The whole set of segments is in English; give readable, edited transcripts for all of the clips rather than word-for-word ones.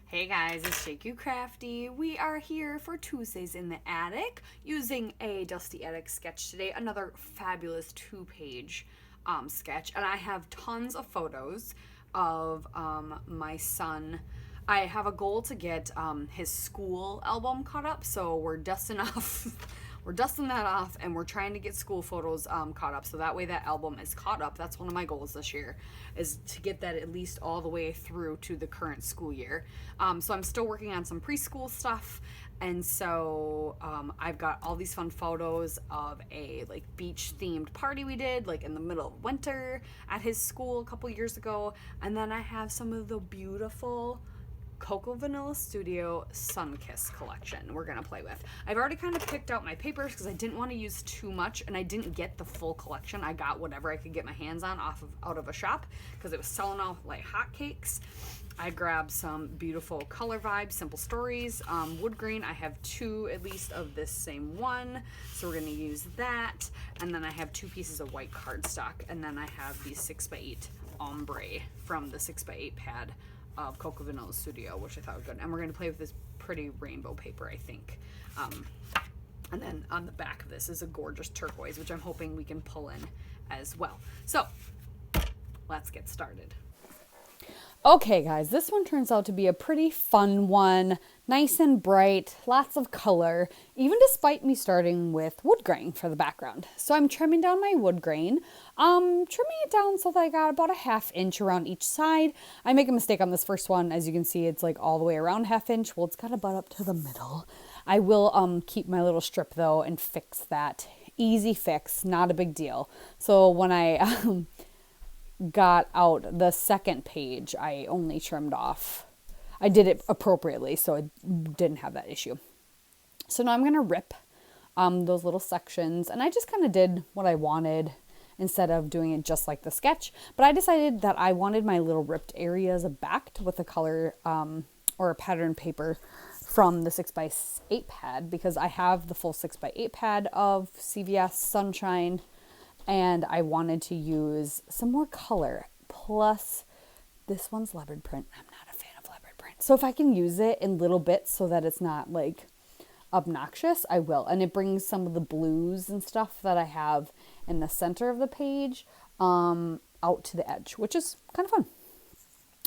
Hey guys, it's Shake You Crafty. We are here for Tuesdays in the Attic using a Dusty Attic sketch today. Another fabulous two-page sketch. And I have tons of photos of my son. I have a goal to get his school album caught up, so we're dusting off. We're dusting that off and we're trying to get school photos caught up so that way that album is caught up. That's one of my goals this year, is to get that at least all the way through to the current school year. So I'm still working on some preschool stuff, and so I've got all these fun photos of a like beach themed party we did like in the middle of winter at his school a couple years ago, and then I have some of the beautiful Coco Vanilla Studio Sunkiss collection we're gonna play with. I've already kind of picked out my papers because I didn't want to use too much, and I didn't get the full collection. I got whatever I could get my hands on out of a shop because it was selling off like hotcakes. I grabbed some beautiful Color Vibe Simple Stories wood grain. I have two at least of this same one, so we're gonna use that. And then I have two pieces of white cardstock, and then I have these 6x8 ombre from the 6x8 pad of Coco Vanilla Studio, which I thought was good. And we're going to play with this pretty rainbow paper, I think. And then on the back of this is a gorgeous turquoise, which I'm hoping we can pull in as well. So let's get started. Okay guys, this one turns out to be a pretty fun one, nice and bright, lots of color, even despite me starting with wood grain for the background. So I'm trimming down my wood grain, trimming it down so that I got about a 1/2 inch around each side. I make a mistake on this first one. As you can see, it's like all the way around 1/2 inch. Well, it's got to butt up to the middle. I will keep my little strip though and fix that. Easy fix, not a big deal. So when I got out the second page, I only trimmed off. I did it appropriately, so I didn't have that issue. So now I'm going to rip those little sections, and I just kind of did what I wanted instead of doing it just like the sketch. But I decided that I wanted my little ripped areas backed with a color or a pattern paper from the 6x8 pad, because I have the full 6x8 pad of CVS Sunshine, and I wanted to use some more color. Plus, this one's leopard print. I'm not a fan of leopard print. So if I can use it in little bits so that it's not like obnoxious, I will. And it brings some of the blues and stuff that I have in the center of the page out to the edge, which is kind of fun.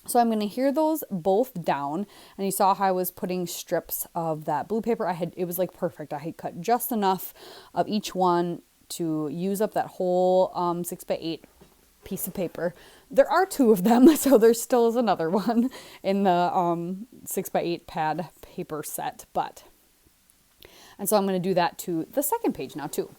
So I'm going to hear those both down, and you saw how I was putting strips of that blue paper. It was like perfect. I had cut just enough of each one to use up that whole 6x8 piece of paper. There are two of them, so there still is another one in the 6x8 pad paper set. And so I'm going to do that to the second page now too.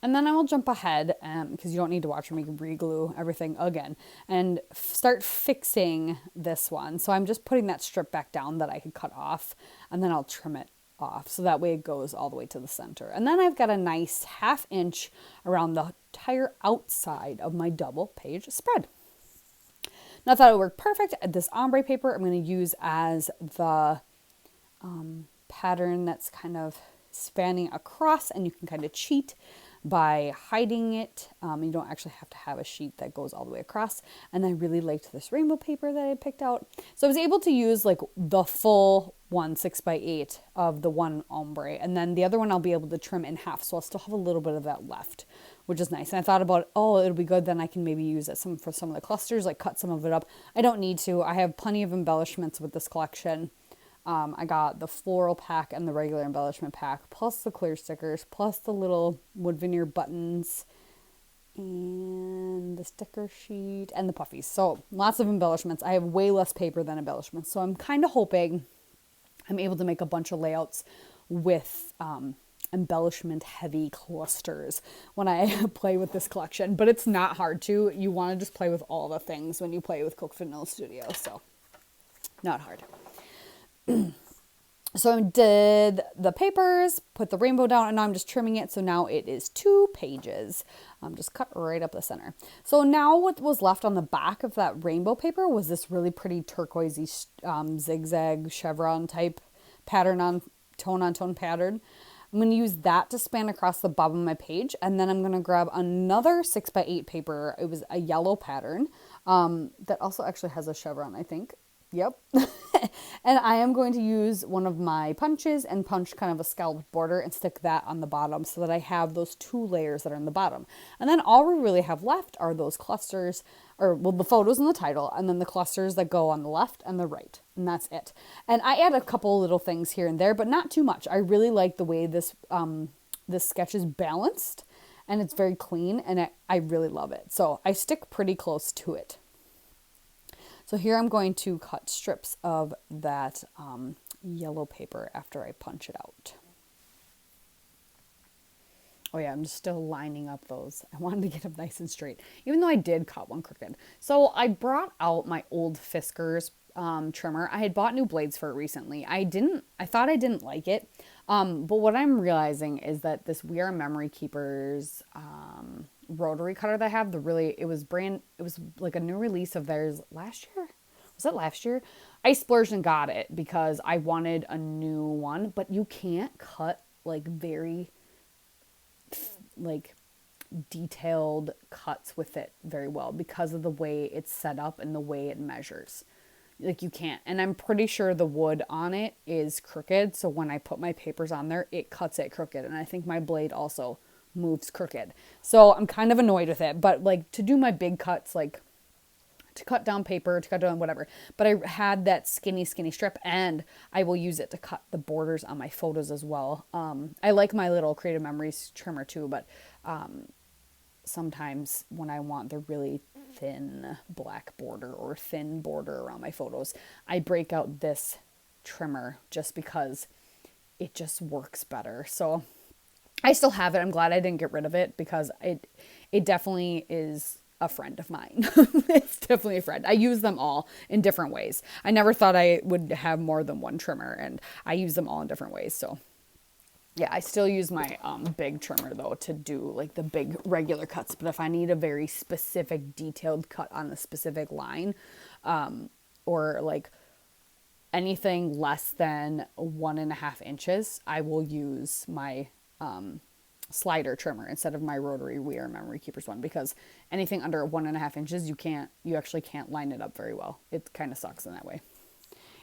And then I will jump ahead, because you don't need to watch me re-glue everything again, and start fixing this one. So I'm just putting that strip back down that I could cut off, and then I'll trim it off so that way it goes all the way to the center. And then I've got a nice 1/2 inch around the entire outside of my double page spread. Now I thought it worked perfect. This ombre paper I'm going to use as the pattern that's kind of spanning across, and you can kind of cheat by hiding it. You don't actually have to have a sheet that goes all the way across. And I really liked this rainbow paper that I picked out. So I was able to use like the full 6x8 of the one ombre. And then the other one I'll be able to trim in half. So I'll still have a little bit of that left, which is nice. And I thought about, it'll be good. Then I can maybe use it for some of the clusters, like cut some of it up. I don't need to. I have plenty of embellishments with this collection. I got the floral pack and the regular embellishment pack, plus the clear stickers, plus the little wood veneer buttons, and the sticker sheet, and the puffies. So lots of embellishments. I have way less paper than embellishments. So I'm kind of hoping I'm able to make a bunch of layouts with embellishment heavy clusters when I play with this collection. But it's not hard to. You want to just play with all the things when you play with Coco Vanilla Studio. So not hard. So I did the papers, put the rainbow down, and now I'm just trimming it. So now it is 2 pages. Just cut right up the center. So now what was left on the back of that rainbow paper was this really pretty turquoisey zigzag chevron type pattern on tone pattern. I'm going to use that to span across the bottom of my page, and then I'm going to grab another 6x8 paper. It was a yellow pattern that also actually has a chevron, I think. Yep. And I am going to use one of my punches and punch kind of a scalloped border and stick that on the bottom so that I have those 2 layers that are in the bottom. And then all we really have left are those clusters, or well, the photos in the title, and then the clusters that go on the left and the right. And that's it. And I add a couple little things here and there, but not too much. I really like the way this sketch is balanced and it's very clean, and I really love it. So I stick pretty close to it. So here I'm going to cut strips of that yellow paper after I punch it out. Oh yeah, I'm just still lining up those. I wanted to get them nice and straight, even though I did cut one crooked. So I brought out my old Fiskars trimmer. I had bought new blades for it recently. I thought I didn't like it. But what I'm realizing is that this We Are Memory Keepers rotary cutter that I have, it was like a new release of theirs last year. Was it last year? I splurged and got it because I wanted a new one, but you can't cut like very like detailed cuts with it very well because of the way it's set up and the way it measures. Like you can't. And I'm pretty sure the wood on it is crooked. So when I put my papers on there, it cuts it crooked. And I think my blade also moves crooked. So I'm kind of annoyed with it. But like to do my big cuts, like to cut down paper, to cut down whatever. But I had that skinny strip, and I will use it to cut the borders on my photos as well. I like my little Creative Memories trimmer too, but sometimes when I want the really thin black border or thin border around my photos, I break out this trimmer just because it just works better. So I still have it. I'm glad I didn't get rid of it because it definitely is a friend of mine. It's definitely a friend. I use them all in different ways. I never thought I would have more than one trimmer, and I use them all in different ways. So yeah, I still use my big trimmer though to do like the big regular cuts. But if I need a very specific detailed cut on a specific line, or like anything less than 1.5 inches, I will use my slider trimmer instead of my rotary We Are Memory Keepers one, because anything under 1.5 inches, you actually can't line it up very well. It kind of sucks in that way.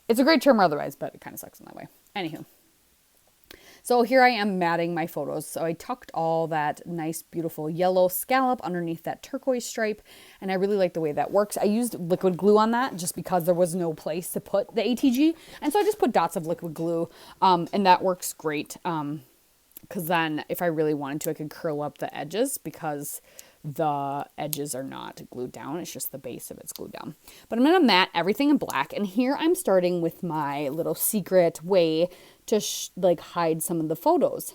It's a great trimmer otherwise, but it kind of sucks in that way. Anywho. So here I am matting my photos. So I tucked all that nice, beautiful yellow scallop underneath that turquoise stripe. And I really like the way that works. I used liquid glue on that just because there was no place to put the ATG. And so I just put dots of liquid glue, and that works great. Because then if I really wanted to, I could curl up the edges because the edges are not glued down. It's just the base of it's glued down. But I'm going to mat everything in black. And here I'm starting with my little secret way to like hide some of the photos.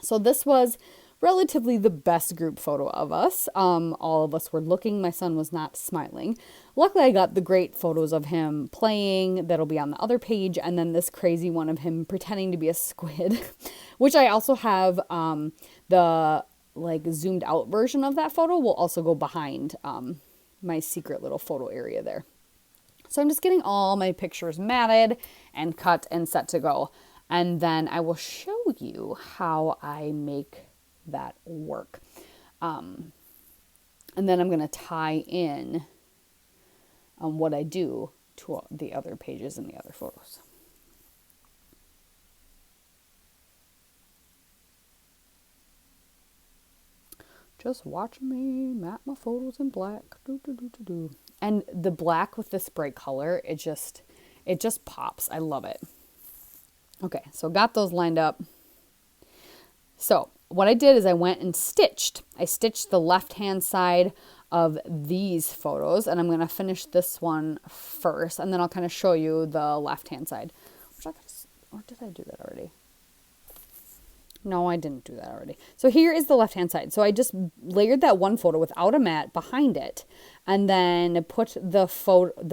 So this was relatively the best group photo of us. All of us were looking. My son was not smiling. Luckily, I got the great photos of him playing that'll be on the other page, and then this crazy one of him pretending to be a squid, which I also have the like zoomed out version of that photo will also go behind my secret little photo area there. So I'm just getting all my pictures matted and cut and set to go. And then I will show you how I make that work. And then I'm going to tie in what I do to the other pages and the other photos. Just watch me mat my photos in black. And the black with this bright color, it just pops. I love it. Okay, so got those lined up. So what I did is I went and stitched. I stitched the left-hand side of these photos, and I'm going to finish this one first, and then I'll kind of show you the left-hand side. Or did I do that already? No, I didn't do that already. So here is the left-hand side. So I just layered that one photo without a mat behind it, and then put the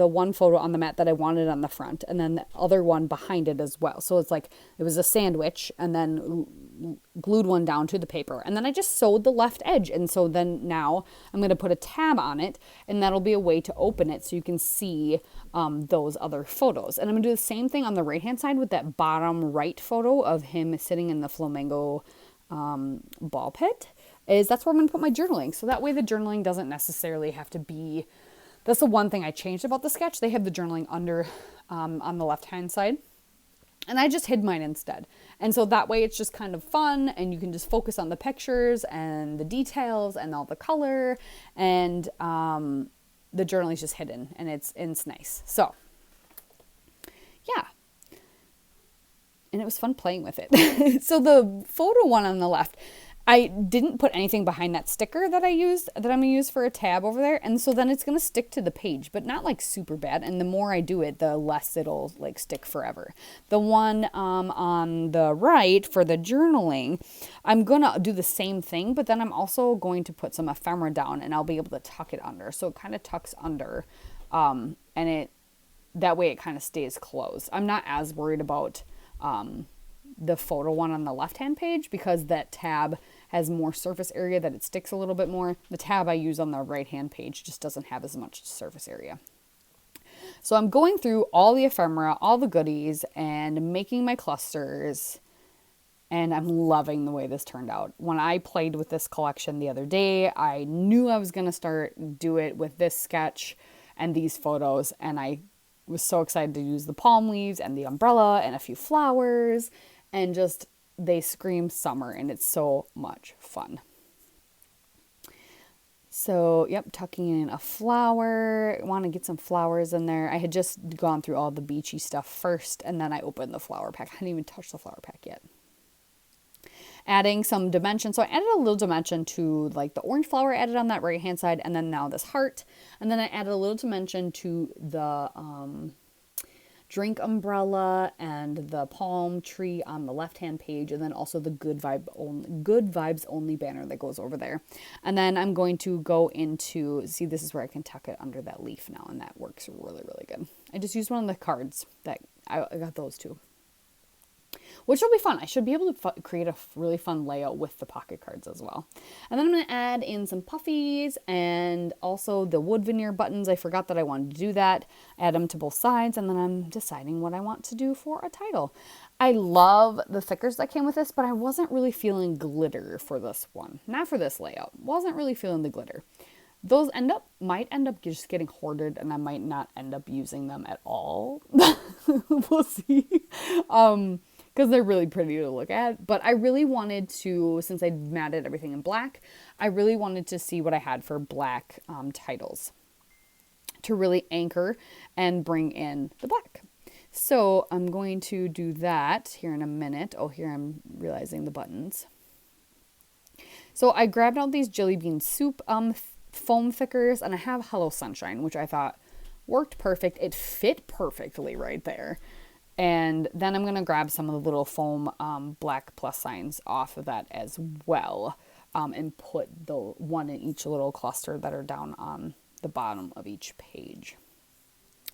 one photo on the mat that I wanted on the front, and then the other one behind it as well. So it's like it was a sandwich, and then glued one down to the paper, and then I just sewed the left edge. And so then now I'm going to put a tab on it, and that'll be a way to open it so you can see those other photos. And I'm going to do the same thing on the right hand side with that bottom right photo of him sitting in the flamingo ball pit. That's where I'm going to put my journaling. So that way the journaling doesn't necessarily have to be That's the one thing I changed about the sketch. They have the journaling under on the left-hand side. And I just hid mine instead. And so that way it's just kind of fun and you can just focus on the pictures and the details and all the color. And the journaling is just hidden and it's nice. So, yeah. And it was fun playing with it. So the photo one on the left, I didn't put anything behind that sticker that I used, that I'm going to use for a tab over there. And so then it's going to stick to the page, but not like super bad. And the more I do it, the less it'll like stick forever. The one on the right for the journaling, I'm going to do the same thing, but then I'm also going to put some ephemera down and I'll be able to tuck it under. So it kind of tucks under and that way it kind of stays closed. I'm not as worried about the photo one on the left-hand page because that tab has more surface area that it sticks a little bit more. The tab I use on the right-hand page just doesn't have as much surface area. So I'm going through all the ephemera, all the goodies, and making my clusters, and I'm loving the way this turned out. When I played with this collection the other day, I knew I was going to do it with this sketch and these photos, and I was so excited to use the palm leaves and the umbrella and a few flowers, and just they scream summer and it's so much fun. So, yep, tucking in a flower. I want to get some flowers in there. I had just gone through all the beachy stuff first and then I opened the flower pack. I hadn't even touched the flower pack yet. Adding some dimension. So I added a little dimension to like the orange flower added on that right hand side and then now this heart. And then I added a little dimension to the drink umbrella and the palm tree on the left hand page, and then also the good vibes only banner that goes over there. And then I'm going to go into, see, this is where I can tuck it under that leaf now, and that works really good. I just used one of the cards that I got those two, which will be fun. I should be able to create a really fun layout with the pocket cards as well. And then I'm going to add in some puffies and also the wood veneer buttons. I forgot that I wanted to do that. Add them to both sides, and then I'm deciding what I want to do for a title. I love the stickers that came with this, but I wasn't really feeling glitter for this one. Not for this layout. Wasn't really feeling the glitter. Those might end up just getting hoarded, and I might not end up using them at all. We'll see. Because they're really pretty to look at. But I really wanted to, since I matted everything in black, I really wanted to see what I had for black titles to really anchor and bring in the black. So I'm going to do that here in a minute. Oh, here I'm realizing the buttons. So I grabbed out these Jelly Bean Soup foam thickers, and I have Hello Sunshine, which I thought worked perfect. It fit perfectly right there. And then I'm going to grab some of the little foam black plus signs off of that as well, and put the one in each little cluster that are down on the bottom of each page.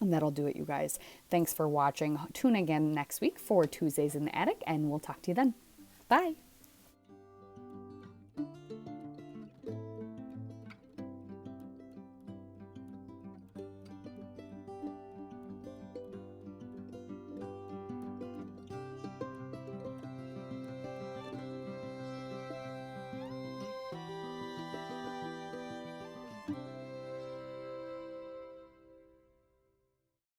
And that'll do it, you guys. Thanks for watching. Tune again next week for Tuesdays in the Attic, and we'll talk to you then. Bye.